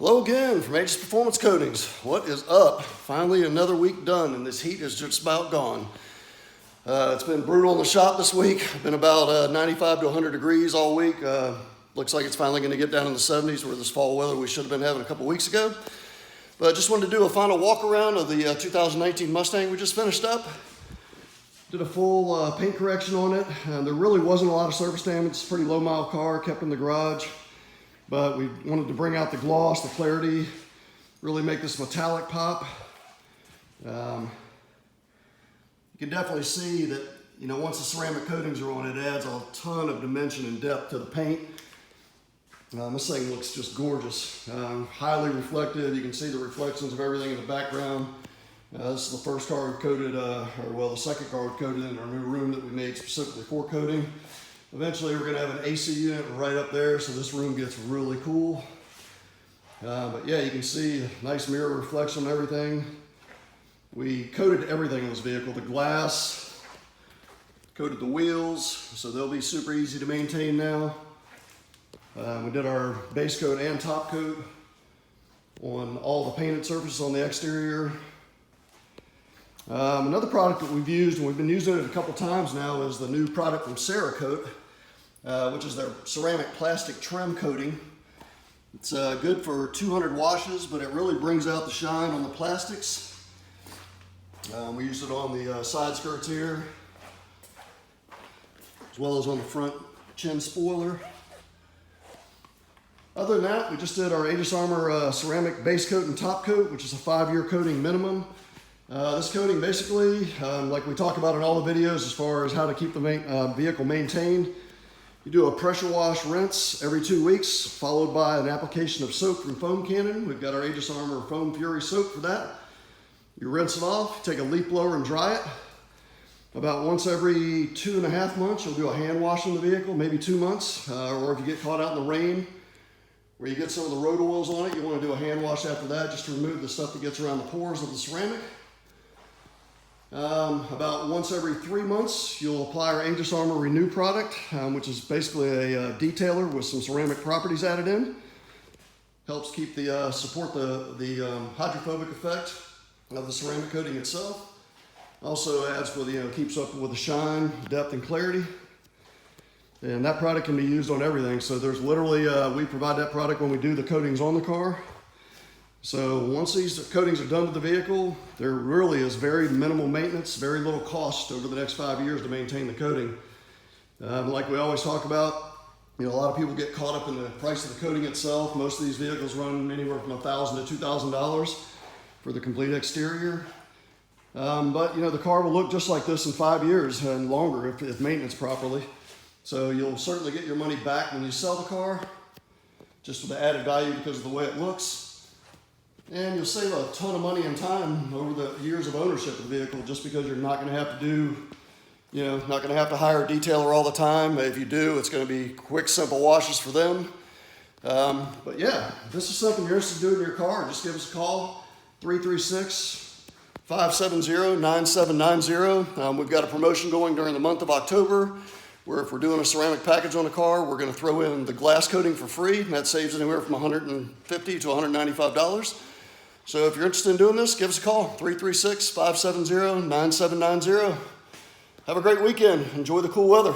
Hello again from Aegis Performance Coatings. What is up? Finally another week done and this heat is just about gone. It's been brutal in the shop this week. Been about 95 to 100 degrees all week. Looks like it's finally going to get down in the 70s where this fall weather we should have been having a couple weeks ago. But I just wanted to do a final walk around of the 2019 Mustang we just finished up. Did a full paint correction on it. There really wasn't a lot of surface damage. It's a pretty low mile car, kept in the garage. But we wanted to bring out the gloss, the clarity, really make this metallic pop. You can definitely see that, once the ceramic coatings are on, it adds a ton of dimension and depth to the paint. This thing looks just gorgeous. Highly reflective. You can see the reflections of everything in the background. This is the first car we coated, the second car we coated in our new room that we made specifically for coating. Eventually we're going to have an AC unit right up there, so this room gets really cool. But yeah, you can see nice mirror reflection on everything. We coated everything in this vehicle. The glass, coated the wheels, so they'll be super easy to maintain now. We did our base coat and top coat on all the painted surfaces on the exterior. Another product that we've used, and we've been using it a couple times now, is the new product from Cerakote, which is their ceramic plastic trim coating. It's good for 200 washes, but it really brings out the shine on the plastics. We use it on the side skirts here, as well as on the front chin spoiler. Other than that, we just did our Aegis Armor ceramic base coat and top coat, which is a 5-year coating minimum. This coating basically, like we talk about in all the videos as far as how to keep the vehicle maintained, you do a pressure wash rinse every 2 weeks, followed by an application of soap from Foam Cannon. We've got our Aegis Armor Foam Fury soap for that. You rinse it off, take a leaf blower and dry it. About once every 2.5 months, you'll do a hand wash on the vehicle, maybe 2 months, or if you get caught out in the rain, where you get some of the road oils on it, you want to do a hand wash after that just to remove the stuff that gets around the pores of the ceramic. About once every 3 months, you'll apply our Aegis Armor Renew product, which is basically a detailer with some ceramic properties added in. Helps keep support the hydrophobic effect of the ceramic coating itself. Also adds for keeps up with the shine, depth, and clarity. And that product can be used on everything. So there's literally, we provide that product when we do the coatings on the car. So once these coatings are done with the vehicle, there really is very minimal maintenance, very little cost over the next 5 years to maintain the coating. Like we always talk about, a lot of people get caught up in the price of the coating itself. Most of these vehicles run anywhere from $1,000 to $2,000 for the complete exterior. But the car will look just like this in 5 years and longer if maintenance properly. So you'll certainly get your money back when you sell the car, just with the added value because of the way it looks. And you'll save a ton of money and time over the years of ownership of the vehicle, just because you're not going to have to do, not going to have to hire a detailer all the time. If you do, it's going to be quick, simple washes for them. But yeah, if this is something you're interested in doing in your car, just give us a call, 336-570-9790. We've got a promotion going during the month of October, where if we're doing a ceramic package on the car, we're going to throw in the glass coating for free, and that saves anywhere from $150 to $195. So if you're interested in doing this, give us a call, 336-570-9790. Have a great weekend. Enjoy the cool weather.